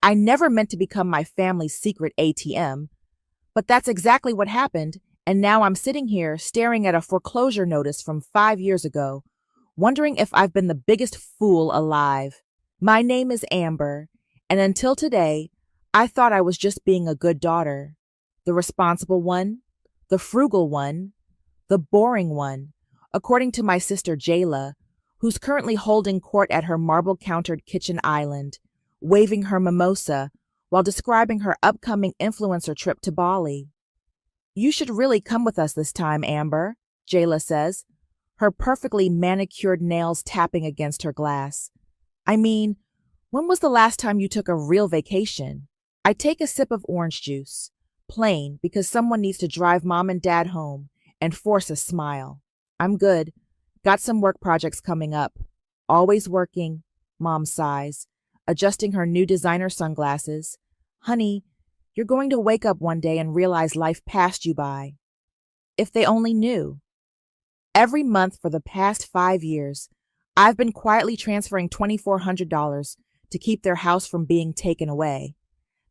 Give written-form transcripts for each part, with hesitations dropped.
I never meant to become my family's secret ATM, but that's exactly what happened, and now I'm sitting here staring at a foreclosure notice from 5 years ago, wondering if I've been the biggest fool alive. My name is Amber, and until today, I thought I was just being a good daughter. The responsible one, the frugal one, the boring one, according to my sister Jayla, who's currently holding court at her marble-countered kitchen island, waving her mimosa while describing her upcoming influencer trip to Bali. You should really come with us this time, Amber, Jayla says, her perfectly manicured nails tapping against her glass. I mean, when was the last time you took a real vacation? I take a sip of orange juice, plain because someone needs to drive mom and dad home, and force a smile. I'm good. Got some work projects coming up. Always working, Mom sighs, adjusting her new designer sunglasses. Honey, you're going to wake up one day and realize life passed you by. If they only knew. Every month for the past 5 years, I've been quietly transferring $2,400 to keep their house from being taken away.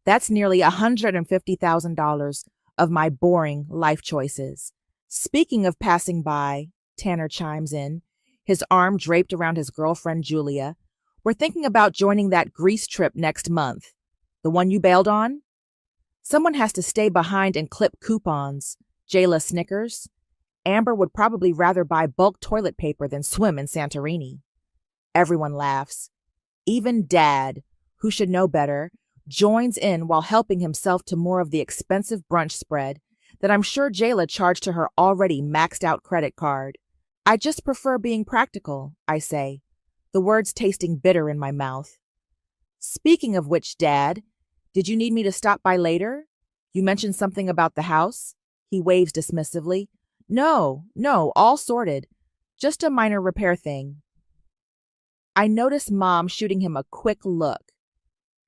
That's nearly $150,000 of my boring life choices. Speaking of passing by, Tanner chimes in, his arm draped around his girlfriend Julia. We're thinking about joining that Greece trip next month. The one you bailed on? Someone has to stay behind and clip coupons. Jayla snickers. Amber would probably rather buy bulk toilet paper than swim in Santorini. Everyone laughs. Even Dad, who should know better, joins in while helping himself to more of the expensive brunch spread that I'm sure Jayla charged to her already maxed out credit card. I just prefer being practical, I say, the words tasting bitter in my mouth. Speaking of which, Dad, did you need me to stop by later? You mentioned something about the house? He waves dismissively. No, all sorted. Just a minor repair thing. I notice Mom shooting him a quick look.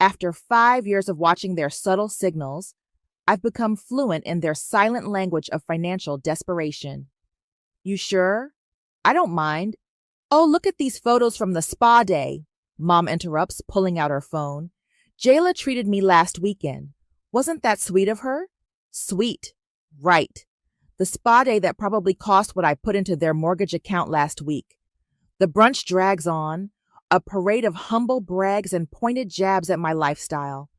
After 5 years of watching their subtle signals, I've become fluent in their silent language of financial desperation. You sure? I don't mind. Oh, look at these photos from the spa day, Mom interrupts, pulling out her phone. Jayla treated me last weekend. Wasn't that sweet of her? Sweet. Right. The spa day that probably cost what I put into their mortgage account last week. The brunch drags on, a parade of humble brags and pointed jabs at my lifestyle.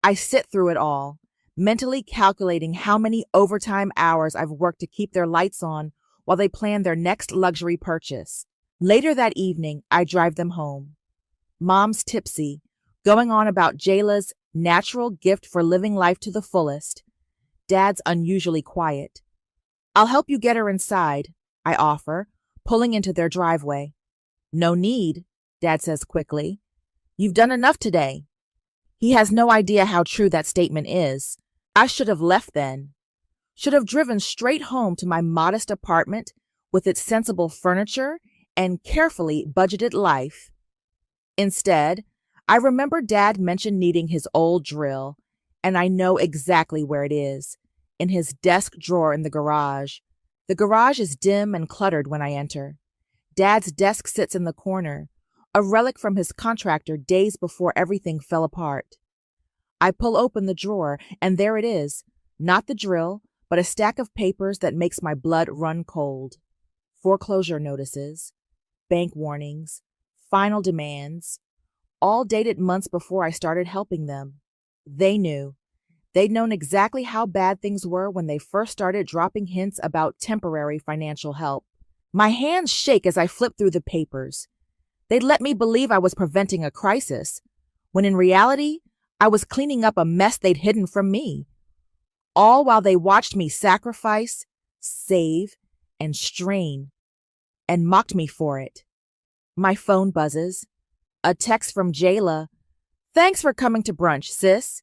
I sit through it all, mentally calculating how many overtime hours I've worked to keep their lights on while they plan their next luxury purchase. Later that evening, I drive them home. Mom's tipsy, going on about Jayla's natural gift for living life to the fullest. Dad's unusually quiet. I'll help you get her inside, I offer, pulling into their driveway. No need, Dad says quickly. You've done enough today. He has no idea how true that statement is. I should have left then. Should have driven straight home to my modest apartment with its sensible furniture and carefully budgeted life. Instead, I remember Dad mentioned needing his old drill, and I know exactly where it is, in his desk drawer in the garage. The garage is dim and cluttered when I enter. Dad's desk sits in the corner, a relic from his contractor days before everything fell apart. I pull open the drawer, and there it is, not the drill, but a stack of papers that makes my blood run cold. Foreclosure notices, bank warnings, final demands, all dated months before I started helping them. They knew. They'd known exactly how bad things were when they first started dropping hints about temporary financial help. My hands shake as I flip through the papers. They'd let me believe I was preventing a crisis, when in reality, I was cleaning up a mess they'd hidden from me. All while they watched me sacrifice, save, and strain, and mocked me for it. My phone buzzes. A text from Jayla. Thanks for coming to brunch, sis.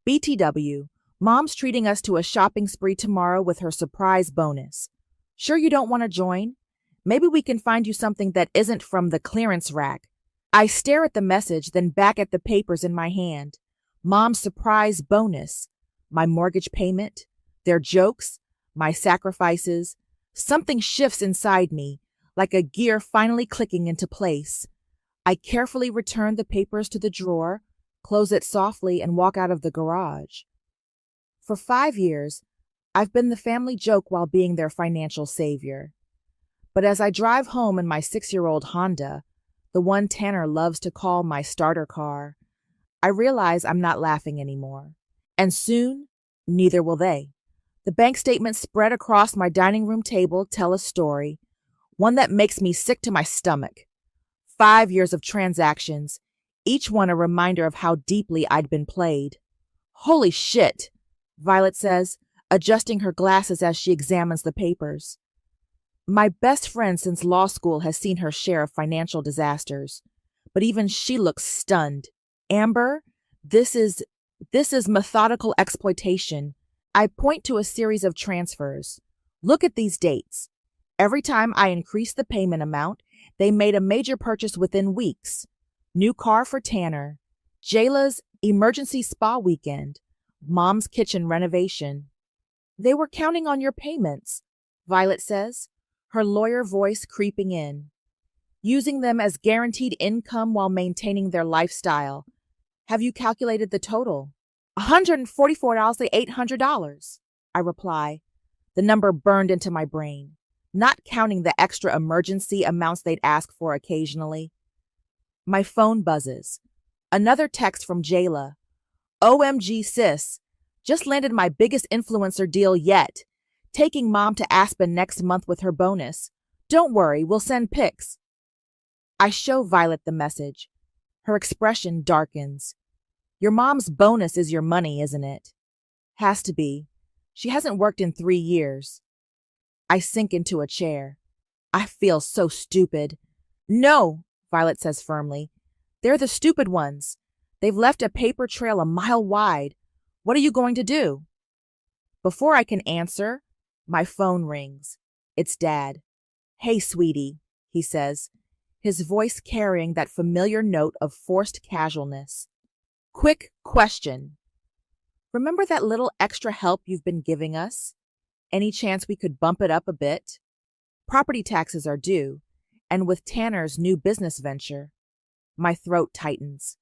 BTW, Mom's treating us to a shopping spree tomorrow with her surprise bonus. Sure you don't want to join? Maybe we can find you something that isn't from the clearance rack. I stare at the message, then back at the papers in my hand. Mom's surprise bonus. My mortgage payment, their jokes, my sacrifices. Something shifts inside me, like a gear finally clicking into place. I carefully return the papers to the drawer, close it softly, and walk out of the garage. For 5 years, I've been the family joke while being their financial savior. But as I drive home in my 6-year-old Honda, the one Tanner loves to call my starter car, I realize I'm not laughing anymore. And soon, neither will they. The bank statements spread across my dining room table tell a story, one that makes me sick to my stomach. 5 years of transactions, each one a reminder of how deeply I'd been played. Holy shit, Violet says, adjusting her glasses as she examines the papers. My best friend since law school has seen her share of financial disasters, but even she looks stunned. Amber, this is methodical exploitation. I point to a series of transfers. Look at these dates. Every time I increased the payment amount, they made a major purchase within weeks. New car for Tanner, Jayla's emergency spa weekend, Mom's kitchen renovation. They were counting on your payments, Violet says, her lawyer voice creeping in. Using them as guaranteed income while maintaining their lifestyle. Have you calculated the total? $144 to $800, I reply, the number burned into my brain, not counting the extra emergency amounts they'd ask for occasionally. My phone buzzes. Another text from Jayla. OMG sis, just landed my biggest influencer deal yet. Taking Mom to Aspen next month with her bonus. Don't worry, we'll send pics. I show Violet the message. Her expression darkens. Your mom's bonus is your money, isn't it? Has to be. She hasn't worked in 3 years. I sink into a chair. I feel so stupid. No, Violet says firmly. They're the stupid ones. They've left a paper trail a mile wide. What are you going to do? Before I can answer, my phone rings. It's Dad. Hey, sweetie, he says, his voice carrying that familiar note of forced casualness. Quick question. Remember that little extra help you've been giving us? Any chance we could bump it up a bit? Property taxes are due, and with Tanner's new business venture. My throat tightens.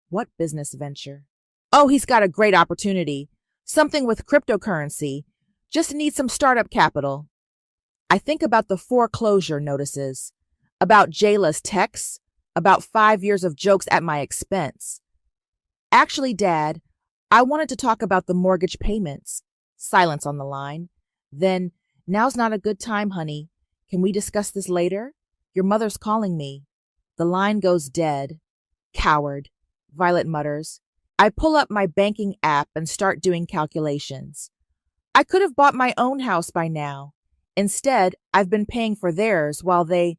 What business venture? Oh, he's got a great opportunity. Something with cryptocurrency. Just needs some startup capital. I think about the foreclosure notices, about Jayla's texts, about 5 years of jokes at my expense. Actually, Dad, I wanted to talk about the mortgage payments. Silence on the line. Then, now's not a good time, honey. Can we discuss this later? Your mother's calling me. The line goes dead. Coward, Violet mutters. I pull up my banking app and start doing calculations. I could have bought my own house by now. Instead, I've been paying for theirs while they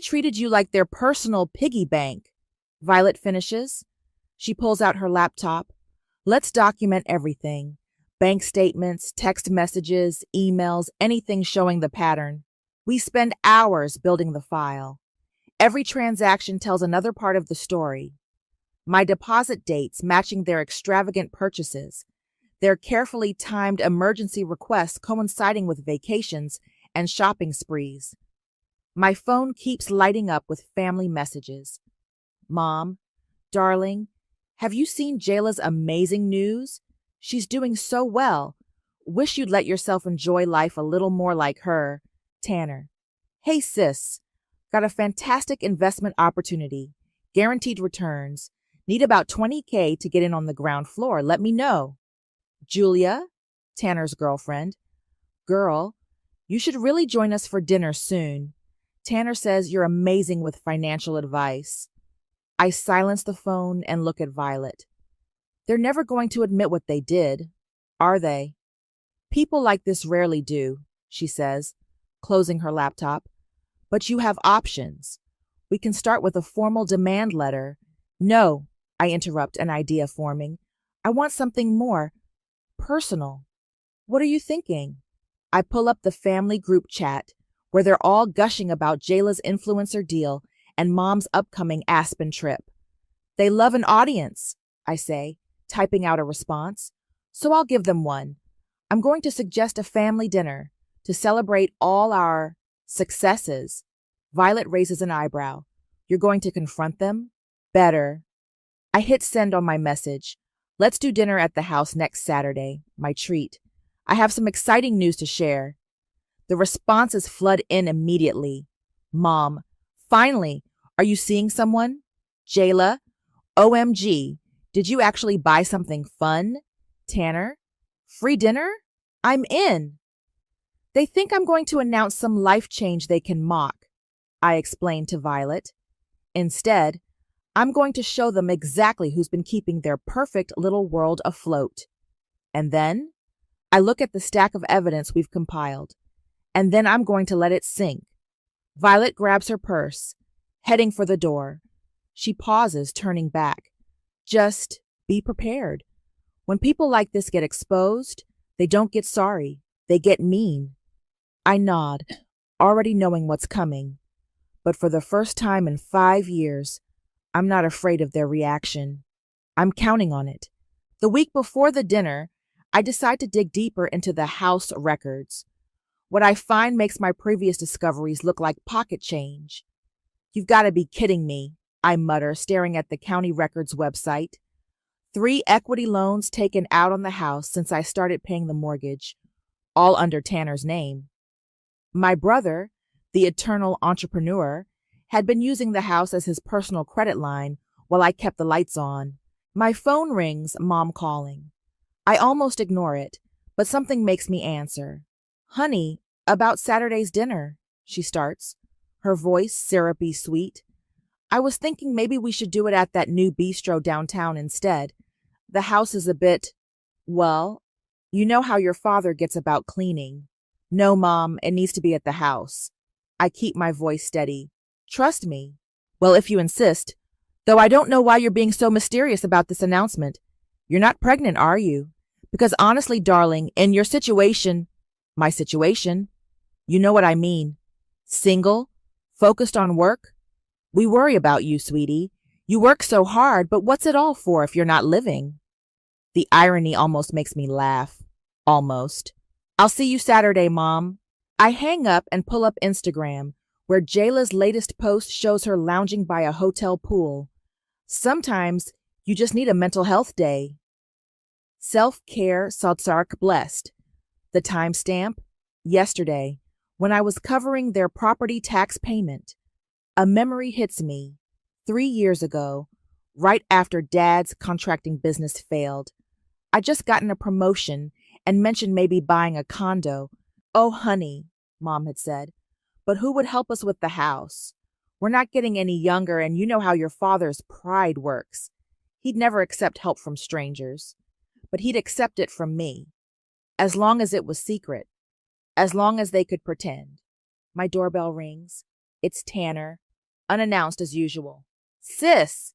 treated you like their personal piggy bank. Violet finishes. She pulls out her laptop. Let's document everything. Bank statements, text messages, emails, anything showing the pattern. We spend hours building the file. Every transaction tells another part of the story. My deposit dates matching their extravagant purchases, their carefully timed emergency requests coinciding with vacations and shopping sprees. My phone keeps lighting up with family messages. Mom, darling, have you seen Jayla's amazing news? She's doing so well. Wish you'd let yourself enjoy life a little more like her. Tanner. Hey sis, got a fantastic investment opportunity. Guaranteed returns. Need about $20,000 to get in on the ground floor. Let me know. Julia, Tanner's girlfriend. Girl, you should really join us for dinner soon. Tanner says you're amazing with financial advice. I silence the phone and look at Violet. They're never going to admit what they did, are they? People like this rarely do, she says, closing her laptop. But you have options. We can start with a formal demand letter. No, I interrupt, an idea forming. I want something more personal. What are you thinking? I pull up the family group chat where they're all gushing about Jayla's influencer deal and Mom's upcoming Aspen trip. They love an audience, I say, typing out a response. So I'll give them one. I'm going to suggest a family dinner to celebrate all our successes. Violet raises an eyebrow. You're going to confront them? Better. I hit send on my message. Let's do dinner at the house next Saturday, my treat. I have some exciting news to share. The responses flood in immediately. Mom, finally, are you seeing someone? Jayla, OMG, did you actually buy something fun? Tanner, free dinner? I'm in. They think I'm going to announce some life change they can mock, I explained to Violet. Instead, I'm going to show them exactly who's been keeping their perfect little world afloat. And then I look at the stack of evidence we've compiled, and then I'm going to let it sink. Violet grabs her purse, heading for the door. She pauses, turning back. Just be prepared. When people like this get exposed, they don't get sorry. They get mean. I nod, already knowing what's coming. But for the first time in 5 years, I'm not afraid of their reaction. I'm counting on it. The week before the dinner, I decide to dig deeper into the house records. What I find makes my previous discoveries look like pocket change. You've got to be kidding me, I mutter, staring at the county records website. 3 equity loans taken out on the house since I started paying the mortgage, all under Tanner's name. My brother, the eternal entrepreneur, had been using the house as his personal credit line while I kept the lights on. My phone rings, Mom calling. I almost ignore it, but something makes me answer. Honey, about Saturday's dinner, she starts, her voice syrupy sweet. I was thinking maybe we should do it at that new bistro downtown instead. The house is a bit, well, you know how your father gets about cleaning. No, Mom, it needs to be at the house. I keep my voice steady. Trust me. Well, if you insist. Though I don't know why you're being so mysterious about this announcement. You're not pregnant, are you? Because honestly, darling, in your situation, my situation, you know what I mean. Single, focused on work. We worry about you, sweetie. You work so hard, but what's it all for if you're not living? The irony almost makes me laugh. Almost. I'll see you Saturday, Mom. I hang up and pull up Instagram, where Jayla's latest post shows her lounging by a hotel pool. Sometimes you just need a mental health day. Self-care Saltsark blessed. The timestamp? Yesterday, when I was covering their property tax payment. A memory hits me. 3 years ago, right after Dad's contracting business failed. I'd just gotten a promotion and mentioned maybe buying a condo. Oh, honey, Mom had said, but who would help us with the house? We're not getting any younger, and you know how your father's pride works. He'd never accept help from strangers, but he'd accept it from me, as long as it was secret, as long as they could pretend. My doorbell rings. It's Tanner, unannounced as usual. Sis!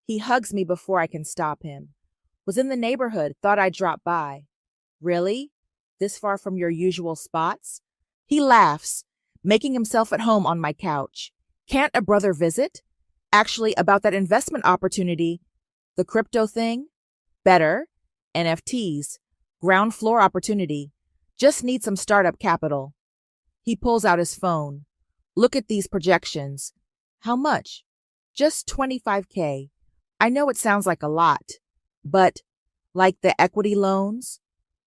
He hugs me before I can stop him. Was in the neighborhood, thought I'd drop by. Really? This far from your usual spots? He laughs, making himself at home on my couch. Can't a brother visit? Actually, about that investment opportunity. The crypto thing? Better. NFTs. Ground floor opportunity. Just need some startup capital. He pulls out his phone. Look at these projections. How much? Just $25K. I know it sounds like a lot, but like the equity loans?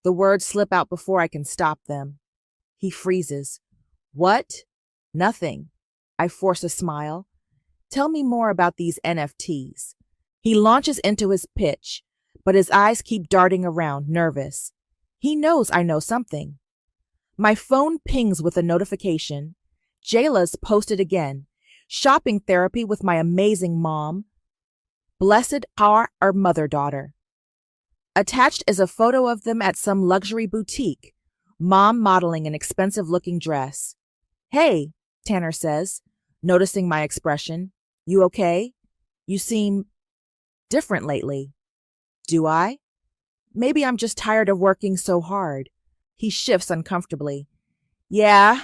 The words slip out before I can stop them. He freezes. What? Nothing. I force a smile. Tell me more about these NFTs. He launches into his pitch, but his eyes keep darting around, nervous. He knows I know something. My phone pings with a notification. Jayla's posted again. Shopping therapy with my amazing mom. Blessed are our mother-daughter. Attached is a photo of them at some luxury boutique, Mom modeling an expensive-looking dress. Hey, Tanner says, noticing my expression. You okay? You seem different lately. Do I? Maybe I'm just tired of working so hard. He shifts uncomfortably. Yeah,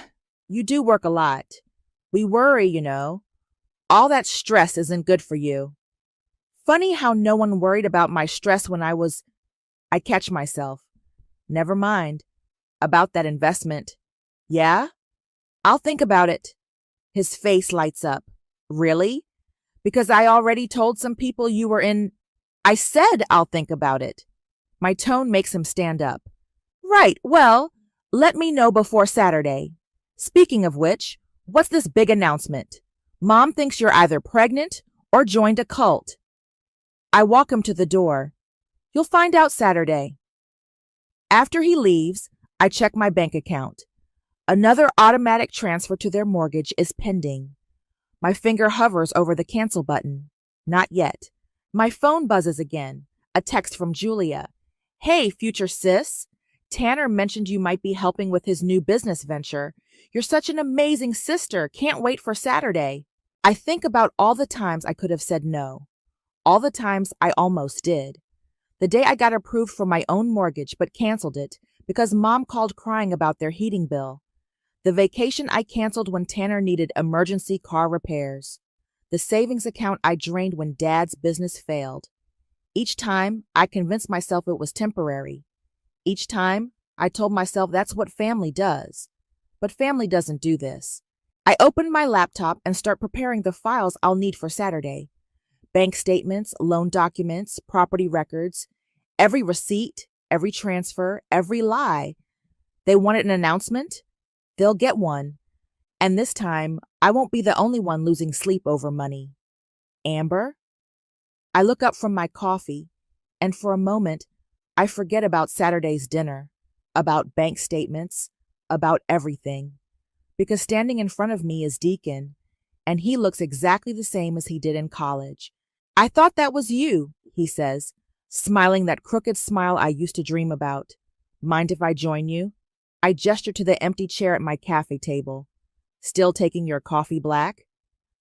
you do work a lot. We worry, you know. All that stress isn't good for you. Funny how no one worried about my stress when I catch myself. Never mind. About that investment. Yeah? I'll think about it. His face lights up. Really? Because I already told some people you were in I said I'll think about it. My tone makes him stand up. Right, well, let me know before Saturday. Speaking of which, what's this big announcement? Mom thinks you're either pregnant or joined a cult. I walk him to the door. You'll find out Saturday. After he leaves, I check my bank account. Another automatic transfer to their mortgage is pending. My finger hovers over the cancel button. Not yet. My phone buzzes again. A text from Julia. Hey, future sis. Tanner mentioned you might be helping with his new business venture. You're such an amazing sister. Can't wait for Saturday. I think about all the times I could have said no. All the times I almost did. The day I got approved for my own mortgage but canceled it because Mom called crying about their heating bill. The vacation I canceled when Tanner needed emergency car repairs. The savings account I drained when Dad's business failed. Each time, I convinced myself it was temporary. Each time, I told myself that's what family does. But family doesn't do this. I open my laptop and start preparing the files I'll need for Saturday. Bank statements, loan documents, property records, every receipt, every transfer, every lie. They wanted an announcement? They'll get one. And this time, I won't be the only one losing sleep over money. Amber? I look up from my coffee, and for a moment, I forget about Saturday's dinner, about bank statements, about everything. Because standing in front of me is Deacon, and he looks exactly the same as he did in college. I thought that was you, he says, smiling that crooked smile I used to dream about. Mind if I join you? I gesture to the empty chair at my cafe table. Still taking your coffee black?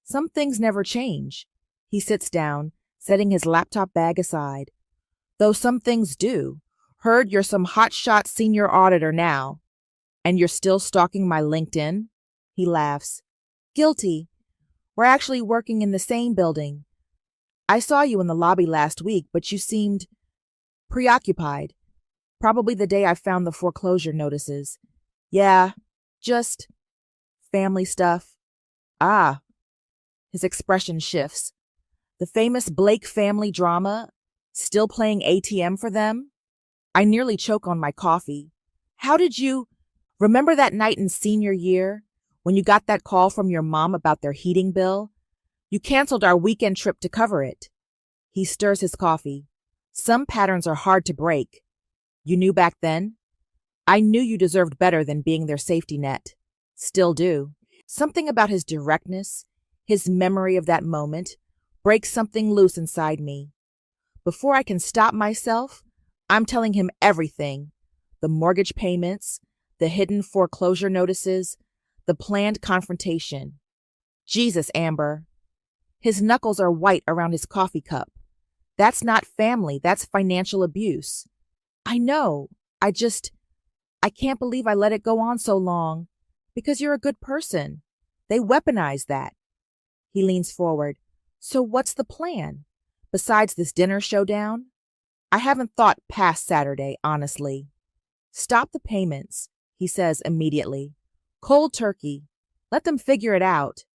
Some things never change. He sits down, setting his laptop bag aside. Though some things do. Heard you're some hotshot senior auditor now. And you're still stalking my LinkedIn? He laughs. Guilty. We're actually working in the same building. I saw you in the lobby last week, but you seemed preoccupied. Probably the day I found the foreclosure notices. Yeah, just family stuff. Ah. His expression shifts. The famous Blake family drama, still playing ATM for them? I nearly choke on my coffee. How did you remember that night in senior year when you got that call from your mom about their heating bill? You canceled our weekend trip to cover it. He stirs his coffee. Some patterns are hard to break. You knew back then? I knew you deserved better than being their safety net. Still do. Something about his directness, his memory of that moment, breaks something loose inside me. Before I can stop myself, I'm telling him everything. The mortgage payments, the hidden foreclosure notices, the planned confrontation. Jesus, Amber. His knuckles are white around his coffee cup. That's not family, that's financial abuse. I know. I can't believe I let it go on so long. Because you're a good person. They weaponize that. He leans forward. So what's the plan? Besides this dinner showdown? I haven't thought past Saturday, honestly. Stop the payments, he says immediately. Cold turkey. Let them figure it out.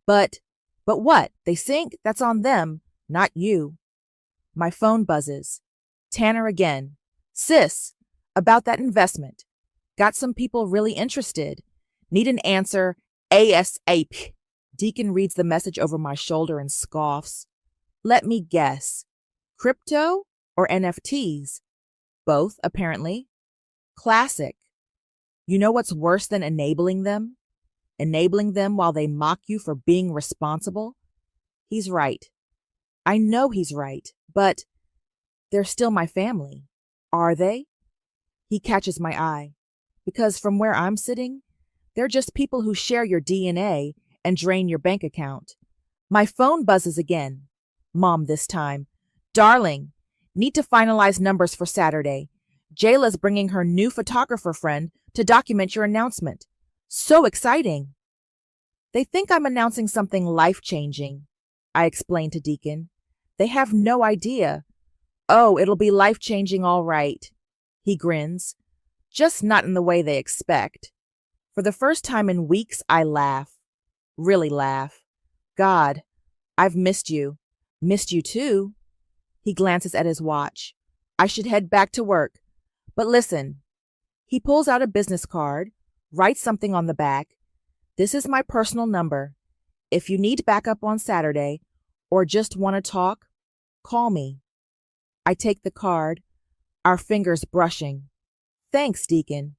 But what? They sink? That's on them, not you. My phone buzzes. Tanner again. Sis, about that investment. Got some people really interested. Need an answer ASAP. Deacon reads the message over my shoulder and scoffs. Let me guess. Crypto or NFTs? Both, apparently. Classic. You know what's worse than enabling them? Enabling them while they mock you for being responsible? He's right. I know he's right, but they're still my family. Are they? He catches my eye. Because from where I'm sitting, they're just people who share your DNA and drain your bank account. My phone buzzes again. Mom this time. Darling, need to finalize numbers for Saturday. Jayla's bringing her new photographer friend to document your announcement. So exciting. They think I'm announcing something life-changing, I explain to Deacon. They have no idea. Oh, it'll be life-changing all right. He grins. Just not in the way they expect. For the first time in weeks, I laugh. Really laugh. God, I've missed you. Missed you too. He glances at his watch. I should head back to work. But listen. He pulls out a business card, writes something on the back. This is my personal number. If you need backup on Saturday or just want to talk, call me. I take the card, our fingers brushing. Thanks, Deacon.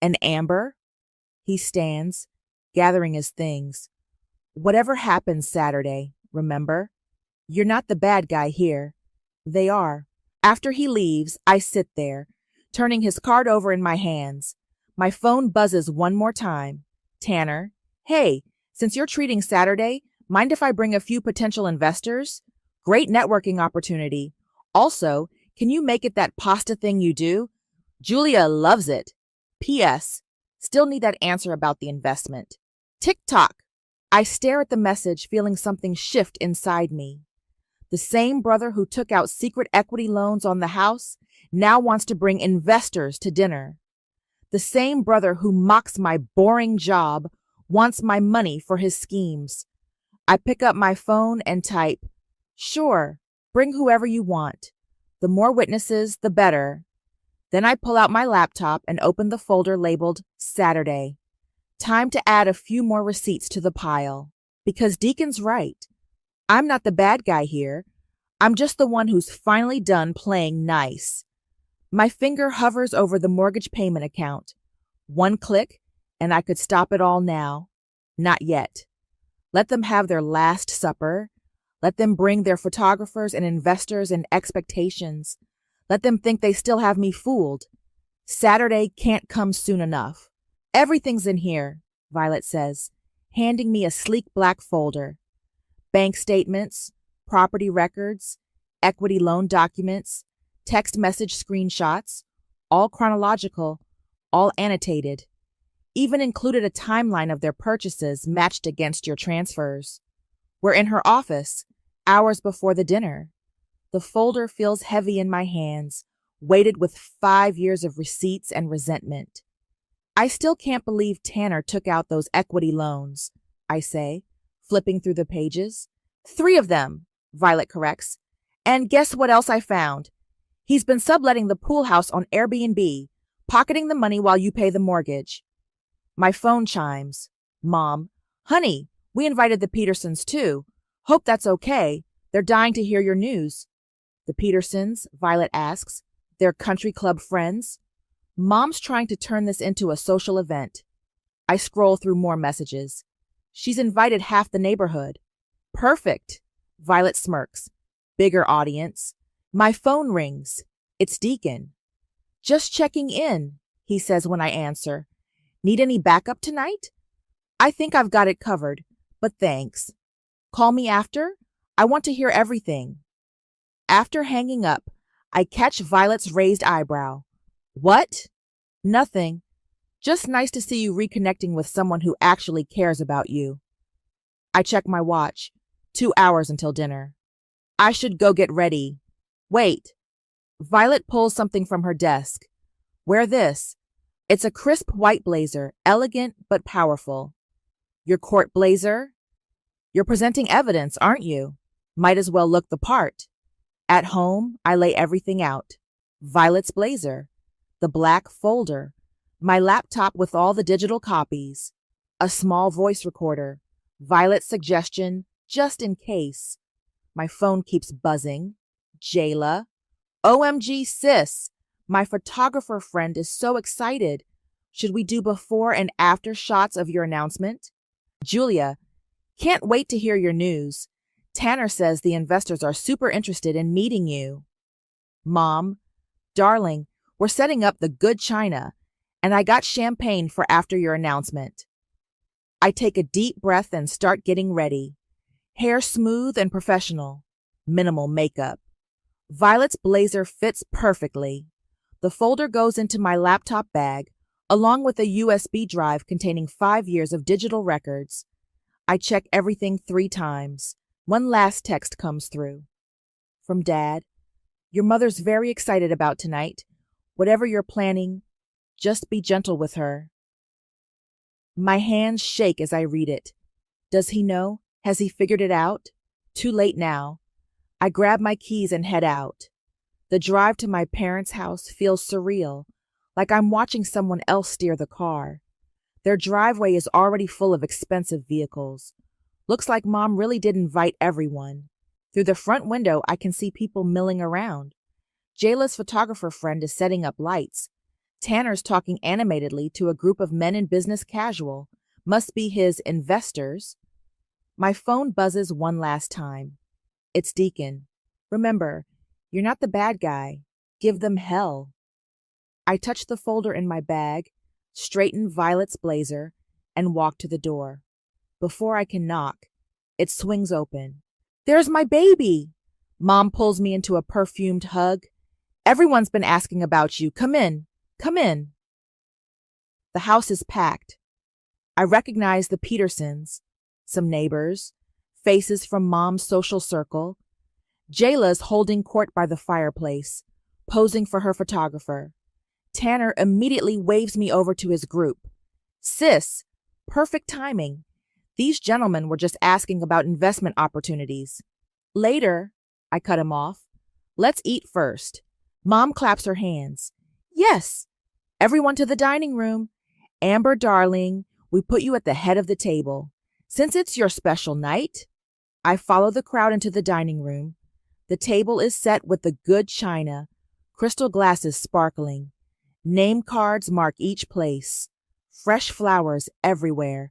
And Amber? He stands, gathering his things. Whatever happens Saturday, remember? You're not the bad guy here. They are. After he leaves, I sit there, turning his card over in my hands. My phone buzzes one more time. Tanner, hey, since you're treating Saturday, mind if I bring a few potential investors? Great networking opportunity. Also, can you make it that pasta thing you do? Julia loves it. P.S. Still need that answer about the investment. Tick-tock. I stare at the message, feeling something shift inside me. The same brother who took out secret equity loans on the house now wants to bring investors to dinner. The same brother who mocks my boring job wants my money for his schemes. I pick up my phone and type, "Sure, bring whoever you want. The more witnesses, the better." Then I pull out my laptop and open the folder labeled Saturday. Time to add a few more receipts to the pile. Because Deacon's right. I'm not the bad guy here. I'm just the one who's finally done playing nice. My finger hovers over the mortgage payment account. One click, and I could stop it all now. Not yet. Let them have their last supper. Let them bring their photographers and investors and expectations. Let them think they still have me fooled. Saturday can't come soon enough. Everything's in here, Violet says, handing me a sleek black folder. Bank statements, property records, equity loan documents, text message screenshots, all chronological, all annotated. Even included a timeline of their purchases matched against your transfers. We're in her office, hours before the dinner. The folder feels heavy in my hands, weighted with 5 years of receipts and resentment. I still can't believe Tanner took out those equity loans, I say, flipping through the pages. 3 of them, Violet corrects. And guess what else I found? He's been subletting the pool house on Airbnb, pocketing the money while you pay the mortgage. My phone chimes. Mom, honey, we invited the Petersons too. Hope that's okay. They're dying to hear your news. The Petersons, Violet asks, they're country club friends? Mom's trying to turn this into a social event. I scroll through more messages. She's invited half the neighborhood. Perfect. Violet smirks. Bigger audience. My phone rings. It's Deacon. Just checking in, he says when I answer. Need any backup tonight? I think I've got it covered, but thanks. Call me after? I want to hear everything. After hanging up, I catch Violet's raised eyebrow. What? Nothing. Just nice to see you reconnecting with someone who actually cares about you. I check my watch. 2 hours until dinner. I should go get ready. Wait. Violet pulls something from her desk. Wear this. It's a crisp white blazer, elegant but powerful. Your court blazer? You're presenting evidence, aren't you? Might as well look the part. At home, I lay everything out. Violet's blazer, the black folder, my laptop with all the digital copies, a small voice recorder, Violet's suggestion, just in case. My phone keeps buzzing. Jayla. OMG, sis. My photographer friend is so excited. Should we do before and after shots of your announcement? Julia. Can't wait to hear your news. Tanner says the investors are super interested in meeting you. Mom. Darling, we're setting up the good china, and I got champagne for after your announcement. I take a deep breath and start getting ready. Hair smooth and professional. Minimal makeup. Violet's blazer fits perfectly. The folder goes into my laptop bag, along with a USB drive containing 5 years of digital records. I check everything 3 times. One last text comes through. From Dad. Your mother's very excited about tonight. Whatever you're planning, just be gentle with her. My hands shake as I read it. Does he know? Has he figured it out? Too late now. I grab my keys and head out. The drive to my parents' house feels surreal, like I'm watching someone else steer the car. Their driveway is already full of expensive vehicles. Looks like Mom really did invite everyone. Through the front window, I can see people milling around. Jayla's photographer friend is setting up lights. Tanner's talking animatedly to a group of men in business casual. Must be his investors. My phone buzzes one last time. It's Deacon. Remember, you're not the bad guy. Give them hell. I touch the folder in my bag, straighten Violet's blazer, and walk to the door. Before I can knock, it swings open. There's my baby! Mom pulls me into a perfumed hug. Everyone's been asking about you. Come in. Come in. The house is packed. I recognize the Petersons, some neighbors, faces from Mom's social circle. Jayla's holding court by the fireplace, posing for her photographer. Tanner immediately waves me over to his group. Sis, perfect timing. These gentlemen were just asking about investment opportunities. Later, I cut him off. Let's eat first. Mom claps her hands. Yes. Everyone to the dining room. Amber, darling, we put you at the head of the table. Since it's your special night, I follow the crowd into the dining room. The table is set with the good china, crystal glasses sparkling. Name cards mark each place. Fresh flowers everywhere.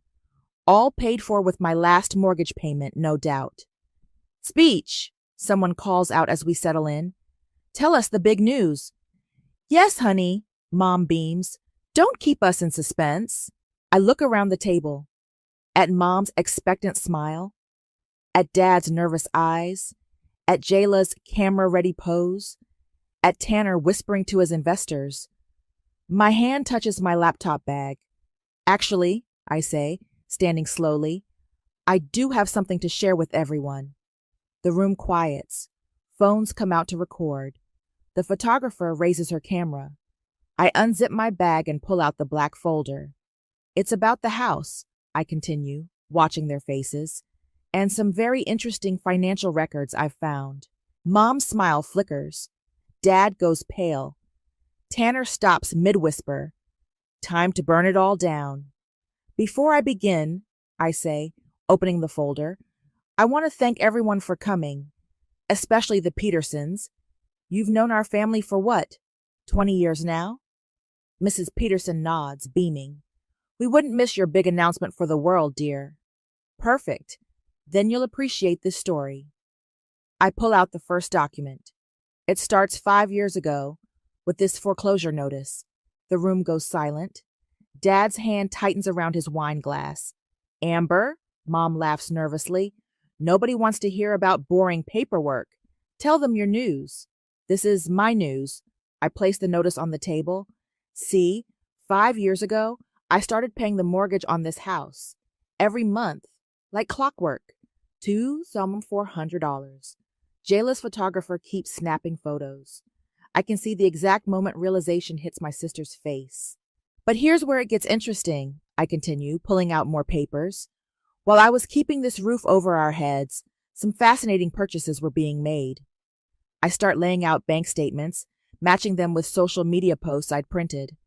All paid for with my last mortgage payment, no doubt. Speech, someone calls out as we settle in. Tell us the big news. Yes, honey, Mom beams. Don't keep us in suspense. I look around the table. At Mom's expectant smile. At Dad's nervous eyes. At Jayla's camera-ready pose. At Tanner whispering to his investors. My hand touches my laptop bag. Actually, I say, standing slowly, I do have something to share with everyone. The room quiets. Phones come out to record. The photographer raises her camera. I unzip my bag and pull out the black folder. It's about the house, I continue, watching their faces, and some very interesting financial records I've found. Mom's smile flickers. Dad goes pale. Tanner stops mid-whisper. Time to burn it all down. Before I begin, I say, opening the folder, I want to thank everyone for coming, especially the Petersons. You've known our family for what, 20 years now? Mrs. Peterson nods, beaming. We wouldn't miss your big announcement for the world, dear. Perfect. Then you'll appreciate this story. I pull out the first document. It starts 5 years ago with this foreclosure notice. The room goes silent. Dad's hand tightens around his wine glass. Amber, Mom laughs nervously. Nobody wants to hear about boring paperwork. Tell them your news. This is my news. I place the notice on the table. See, 5 years ago, I started paying the mortgage on this house. Every month, like clockwork. $2,400. Jayla's photographer keeps snapping photos. I can see the exact moment realization hits my sister's face. But here's where it gets interesting, I continue, pulling out more papers. While I was keeping this roof over our heads, some fascinating purchases were being made. I start laying out bank statements, matching them with social media posts I'd printed.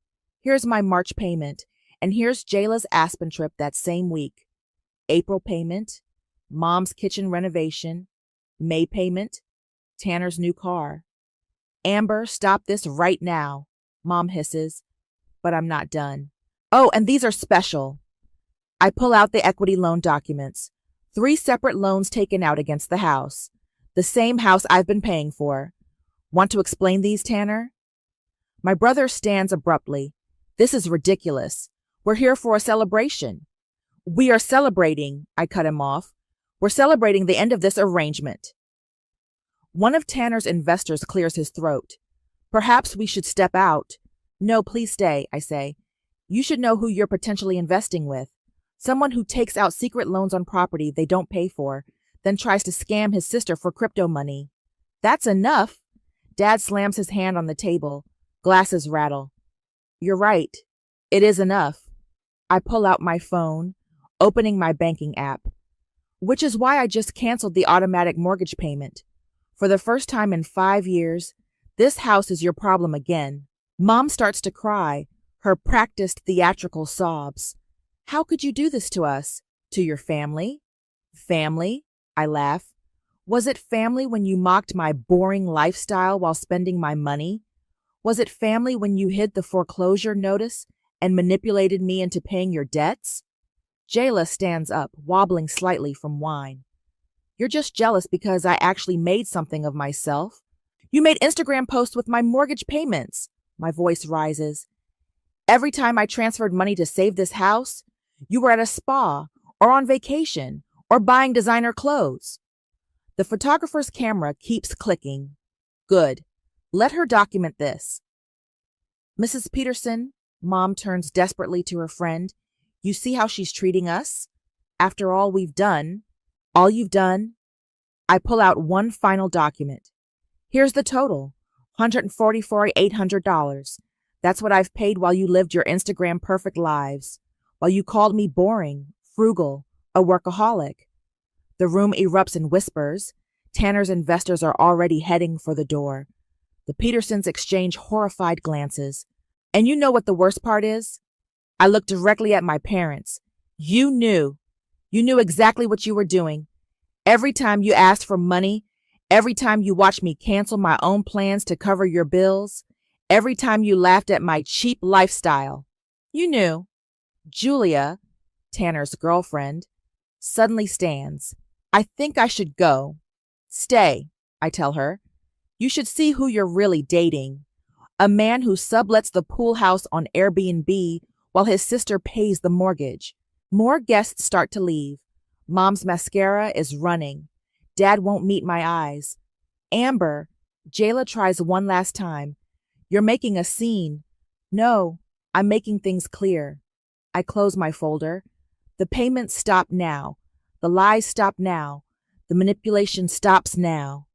Here's my March payment, and here's Jayla's Aspen trip that same week. April payment, Mom's kitchen renovation, May payment, Tanner's new car. Amber, stop this right now, Mom hisses, but I'm not done. Oh, and these are special. I pull out the equity loan documents. 3 separate loans taken out against the house. The same house I've been paying for. Want to explain these, Tanner? My brother stands abruptly. This is ridiculous. We're here for a celebration. We are celebrating, I cut him off. We're celebrating the end of this arrangement. One of Tanner's investors clears his throat. Perhaps we should step out. No, please stay, I say. You should know who you're potentially investing with. Someone who takes out secret loans on property they don't pay for, then tries to scam his sister for crypto money. That's enough. Dad slams his hand on the table. Glasses rattle. You're right. It is enough. I pull out my phone, opening my banking app, which is why I just canceled the automatic mortgage payment. For the first time in 5 years, this house is your problem again. Mom starts to cry, her practiced theatrical sobs. How could you do this to us? To your family? Family? I laugh. Was it family when you mocked my boring lifestyle while spending my money? Was it family when you hid the foreclosure notice and manipulated me into paying your debts? Jayla stands up, wobbling slightly from wine. You're just jealous because I actually made something of myself. You made Instagram posts with my mortgage payments. My voice rises. Every time I transferred money to save this house, you were at a spa or on vacation or buying designer clothes. The photographer's camera keeps clicking. Good. Let her document this. Mrs. Peterson, Mom turns desperately to her friend. You see how she's treating us? After all we've done, all you've done? I pull out one final document. Here's the total, $144,800. That's what I've paid while you lived your Instagram perfect lives, while you called me boring, frugal, a workaholic. The room erupts in whispers. Tanner's investors are already heading for the door. The Petersons exchange horrified glances. And you know what the worst part is? I look directly at my parents. You knew. You knew exactly what you were doing. Every time you asked for money, every time you watched me cancel my own plans to cover your bills, every time you laughed at my cheap lifestyle. You knew. Julia, Tanner's girlfriend, suddenly stands. I think I should go. Stay, I tell her. You should see who you're really dating. A man who sublets the pool house on Airbnb while his sister pays the mortgage. More guests start to leave. Mom's mascara is running. Dad won't meet my eyes. Amber, Jayla tries one last time. You're making a scene. No, I'm making things clear. I close my folder. The payments stop now. The lies stop now. The manipulation stops now.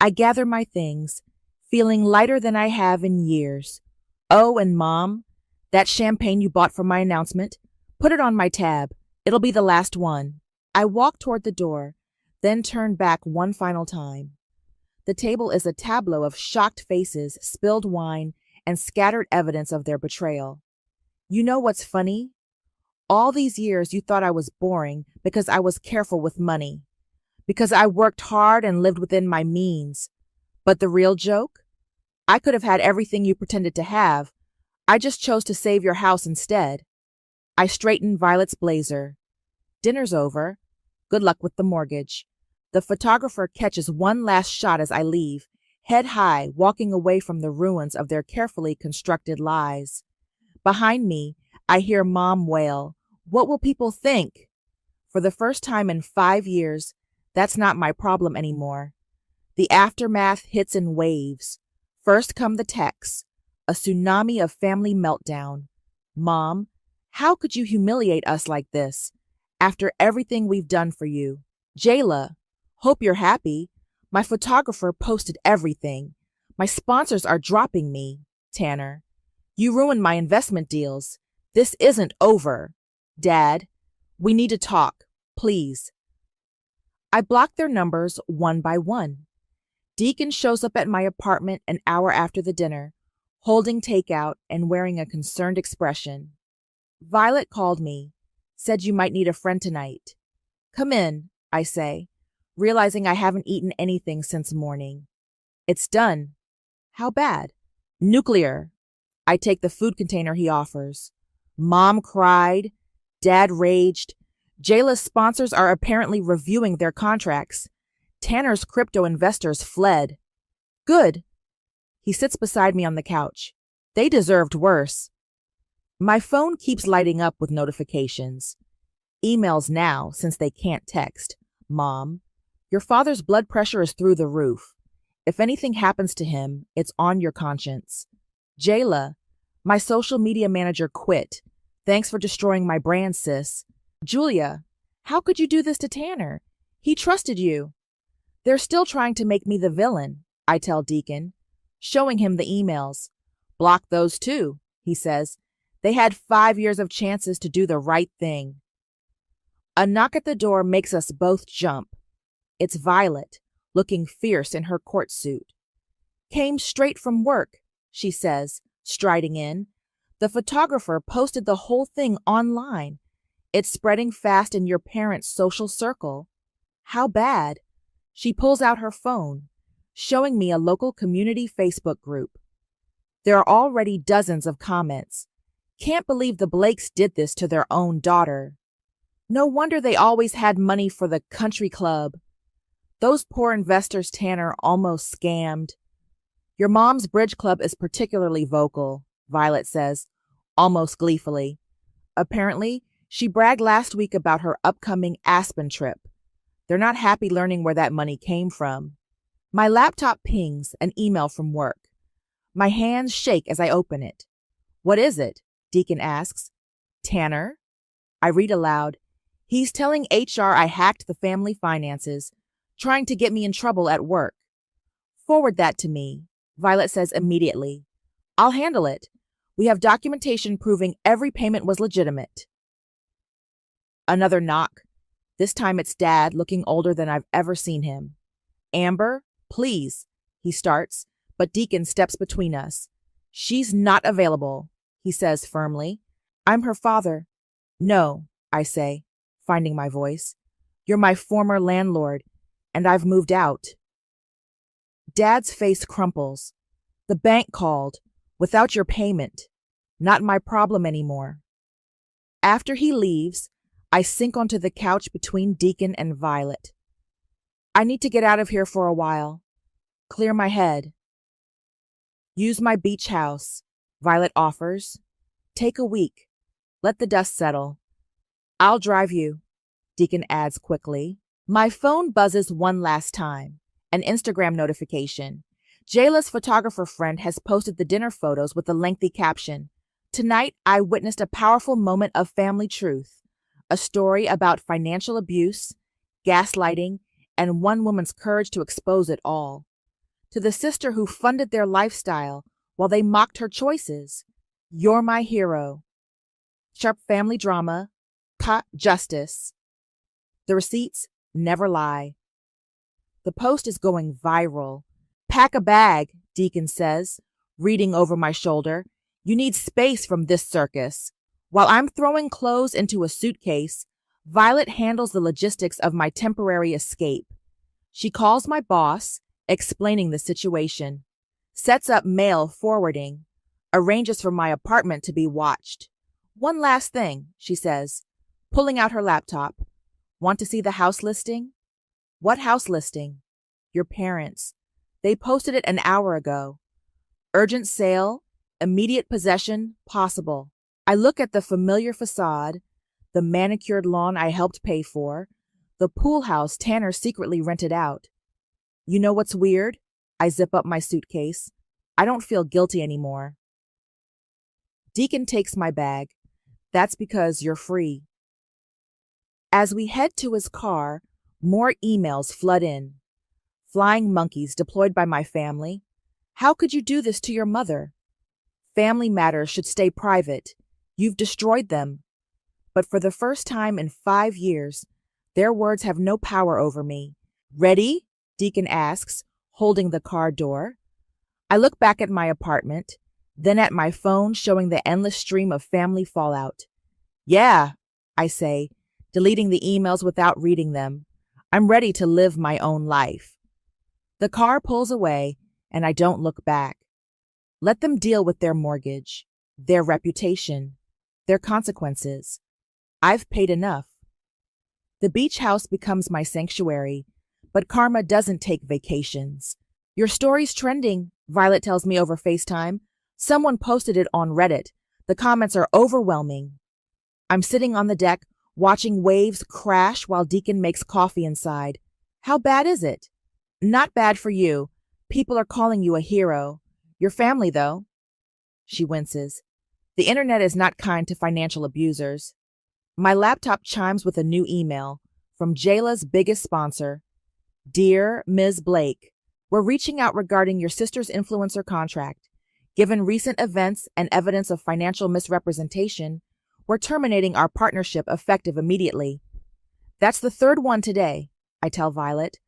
I gather my things, feeling lighter than I have in years. Oh, and Mom, that champagne you bought for my announcement, put it on my tab. It'll be the last one. I walk toward the door, then turn back one final time. The table is a tableau of shocked faces, spilled wine, and scattered evidence of their betrayal. You know what's funny? All these years you thought I was boring because I was careful with money, because I worked hard and lived within my means. But the real joke? I could have had everything you pretended to have. I just chose to save your house instead. I straighten Violet's blazer. Dinner's over. Good luck with the mortgage. The photographer catches one last shot as I leave, head high, walking away from the ruins of their carefully constructed lies. Behind me, I hear Mom wail, "What will people think?" For the first time in 5 years, that's not my problem anymore. The aftermath hits in waves. First come the texts, a tsunami of family meltdown. Mom, how could you humiliate us like this? After everything we've done for you. Jayla, hope you're happy. My photographer posted everything. My sponsors are dropping me. Tanner, you ruined my investment deals. This isn't over. Dad, we need to talk, please. I block their numbers one by one. Deacon shows up at my apartment an hour after the dinner, holding takeout and wearing a concerned expression. Violet called me, said you might need a friend tonight. Come in, I say, realizing I haven't eaten anything since morning. It's done. How bad? Nuclear. I take the food container he offers. Mom cried. Dad raged. Jayla's sponsors are apparently reviewing their contracts. Tanner's crypto investors fled. Good. He sits beside me on the couch. They deserved worse. My phone keeps lighting up with notifications. Emails now, since they can't text. Mom, your father's blood pressure is through the roof. If anything happens to him, it's on your conscience. Jayla, my social media manager quit. Thanks for destroying my brand, sis. Julia, how could you do this to Tanner? He trusted you. They're still trying to make me the villain, I tell Deacon, showing him the emails. Block those too, he says. They had 5 years of chances to do the right thing. A knock at the door makes us both jump. It's Violet, looking fierce in her court suit. Came straight from work, she says, striding in. The photographer posted the whole thing online. It's spreading fast in your parents' social circle. How bad? She pulls out her phone, showing me a local community Facebook group. There are already dozens of comments. Can't believe the Blakes did this to their own daughter. No wonder they always had money for the country club. Those poor investors Tanner almost scammed. Your mom's bridge club is particularly vocal, Violet says, almost gleefully. Apparently, she bragged last week about her upcoming Aspen trip. They're not happy learning where that money came from. My laptop pings an email from work. My hands shake as I open it. What is it? Deacon asks. Tanner? I read aloud. He's telling HR I hacked the family finances, trying to get me in trouble at work. Forward that to me, Violet says immediately. I'll handle it. We have documentation proving every payment was legitimate. Another knock. This time it's Dad, looking older than I've ever seen him. Amber, please, he starts, but Deacon steps between us. She's not available, he says firmly. I'm her father. No, I say, finding my voice. You're my former landlord, and I've moved out. Dad's face crumples. The bank called, without your payment. Not my problem anymore. After he leaves, I sink onto the couch between Deacon and Violet. I need to get out of here for a while. Clear my head. Use my beach house, Violet offers. Take a week. Let the dust settle. I'll drive you, Deacon adds quickly. My phone buzzes one last time. An Instagram notification. Jayla's photographer friend has posted the dinner photos with a lengthy caption. Tonight, I witnessed a powerful moment of family truth. A story about financial abuse, gaslighting, and one woman's courage to expose it all. To the sister who funded their lifestyle while they mocked her choices. You're my hero. Sharp family drama. Justice. The receipts never lie. The post is going viral. Pack a bag, Deacon says, reading over my shoulder. You need space from this circus. While I'm throwing clothes into a suitcase, Violet handles the logistics of my temporary escape. She calls my boss, explaining the situation, sets up mail forwarding, arranges for my apartment to be watched. One last thing, she says, pulling out her laptop. Want to see the house listing? What house listing? Your parents. They posted it an hour ago. Urgent sale, immediate possession, possible. I look at the familiar facade, the manicured lawn I helped pay for, the pool house Tanner secretly rented out. You know what's weird? I zip up my suitcase. I don't feel guilty anymore. Deacon takes my bag. That's because you're free. As we head to his car, more emails flood in. Flying monkeys deployed by my family. How could you do this to your mother? Family matters should stay private. You've destroyed them. But for the first time in 5 years, their words have no power over me. Ready? Deacon asks, holding the car door. I look back at my apartment, then at my phone showing the endless stream of family fallout. Yeah, I say, deleting the emails without reading them. I'm ready to live my own life. The car pulls away, and I don't look back. Let them deal with their mortgage, their reputation, their consequences. I've paid enough. The beach house becomes my sanctuary, but karma doesn't take vacations. Your story's trending, Violet tells me over FaceTime. Someone posted it on Reddit. The comments are overwhelming. I'm sitting on the deck, watching waves crash while Deacon makes coffee inside. How bad is it? Not bad for you. People are calling you a hero. Your family, though. She winces. The internet is not kind to financial abusers. My laptop chimes with a new email from Jayla's biggest sponsor. Dear Ms. Blake, we're reaching out regarding your sister's influencer contract. Given recent events and evidence of financial misrepresentation, we're terminating our partnership effective immediately. That's the third one today, I tell Violet.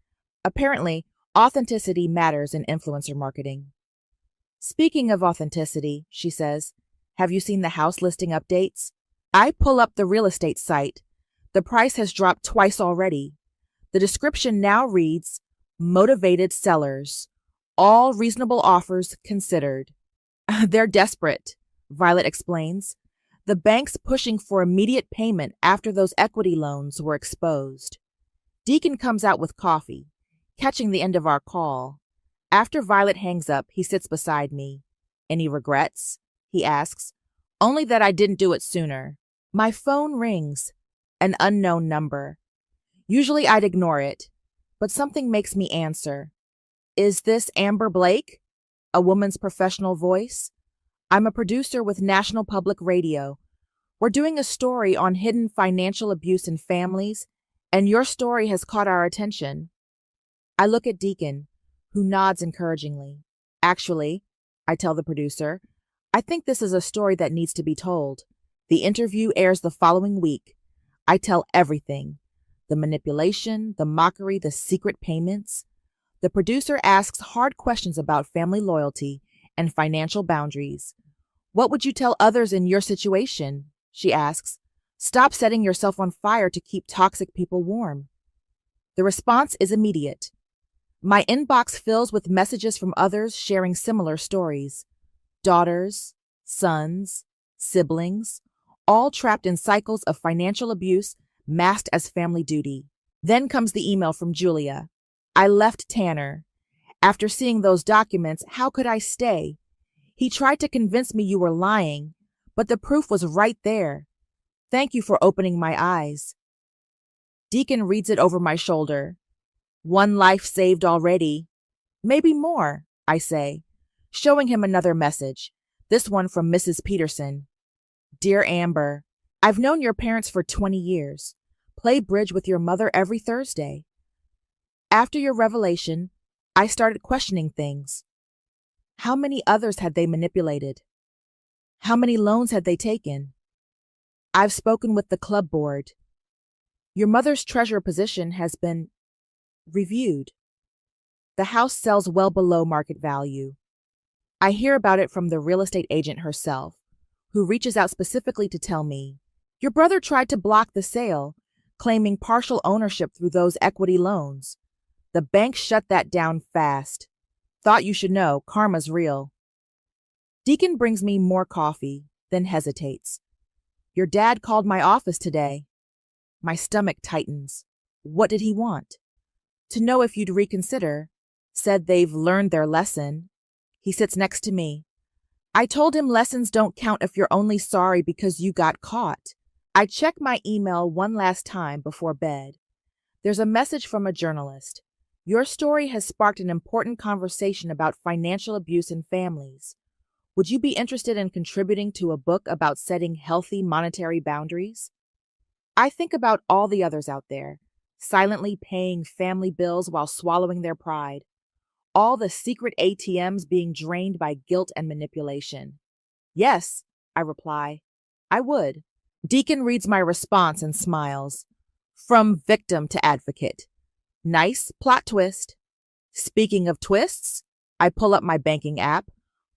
Apparently, Authenticity matters in influencer marketing. Speaking of authenticity, she says, have you seen the house listing updates? I pull up the real estate site. The price has dropped twice already. The description now reads, motivated sellers. All reasonable offers considered. They're desperate, Violet explains. The bank's pushing for immediate payment after those equity loans were exposed. Deacon comes out with coffee, catching the end of our call. After Violet hangs up, he sits beside me. Any regrets? He asks. Only that I didn't do it sooner. My phone rings. An unknown number. Usually I'd ignore it, but something makes me answer. Is this Amber Blake? A woman's professional voice. I'm a producer with National Public Radio. We're doing a story on hidden financial abuse in families, and your story has caught our attention. I look at Deacon, who nods encouragingly. Actually, I tell the producer, I think this is a story that needs to be told. The interview airs the following week. I tell everything. The manipulation, the mockery, the secret payments. The producer asks hard questions about family loyalty and financial boundaries. What would you tell others in your situation? She asks. Stop setting yourself on fire to keep toxic people warm. The response is immediate. My inbox fills with messages from others sharing similar stories. Daughters, sons, siblings, all trapped in cycles of financial abuse masked as family duty. Then comes the email from Julia. I left Tanner. After seeing those documents, how could I stay? He tried to convince me you were lying, but the proof was right there. Thank you for opening my eyes. Deacon reads it over my shoulder. One life saved already. Maybe more, I say, showing him another message, this one from Mrs. Peterson. Dear Amber, I've known your parents for 20 years. Play bridge with your mother every Thursday. After your revelation, I started questioning things. How many others had they manipulated? How many loans had they taken? I've spoken with the club board. Your mother's treasurer position has been reviewed. The house sells well below market value. I hear about it from the real estate agent herself, who reaches out specifically to tell me, your brother tried to block the sale, claiming partial ownership through those equity loans. The bank shut that down fast. Thought you should know, karma's real. Deacon brings me more coffee, then hesitates. Your dad called my office today. My stomach tightens. What did he want? To know if you'd reconsider. Said they've learned their lesson. He sits next to me. I told him lessons don't count if you're only sorry because you got caught. I check my email one last time before bed. There's a message from a journalist. Your story has sparked an important conversation about financial abuse in families. Would you be interested in contributing to a book about setting healthy monetary boundaries? I think about all the others out there, silently paying family bills while swallowing their pride. All the secret ATMs being drained by guilt and manipulation. Yes, I reply, I would. Deacon reads my response and smiles. From victim to advocate. Nice plot twist. Speaking of twists, I pull up my banking app.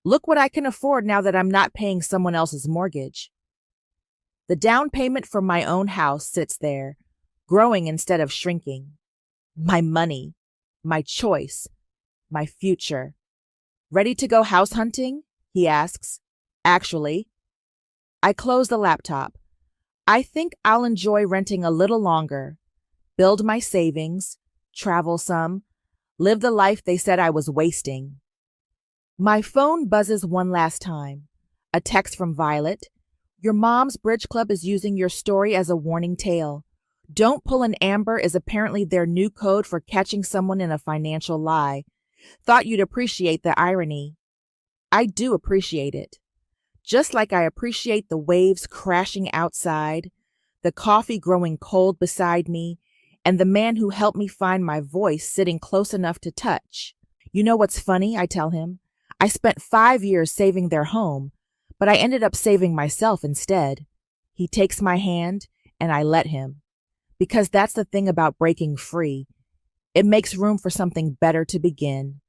Look what I can afford now that I'm not paying someone else's mortgage. The down payment for my own house sits there, growing instead of shrinking. My money, my choice, my future. Ready to go house hunting? He asks. Actually. I close the laptop. I think I'll enjoy renting a little longer, build my savings, travel some, live the life they said I was wasting. My phone buzzes one last time. A text from Violet. Your mom's bridge club is using your story as a warning tale. Don't pull an Amber is apparently their new code for catching someone in a financial lie. Thought you'd appreciate the irony. I do appreciate it. Just like I appreciate the waves crashing outside, the coffee growing cold beside me, and the man who helped me find my voice sitting close enough to touch. You know what's funny, I tell him. I spent 5 years saving their home, but I ended up saving myself instead. He takes my hand, and I let him. Because that's the thing about breaking free. It makes room for something better to begin.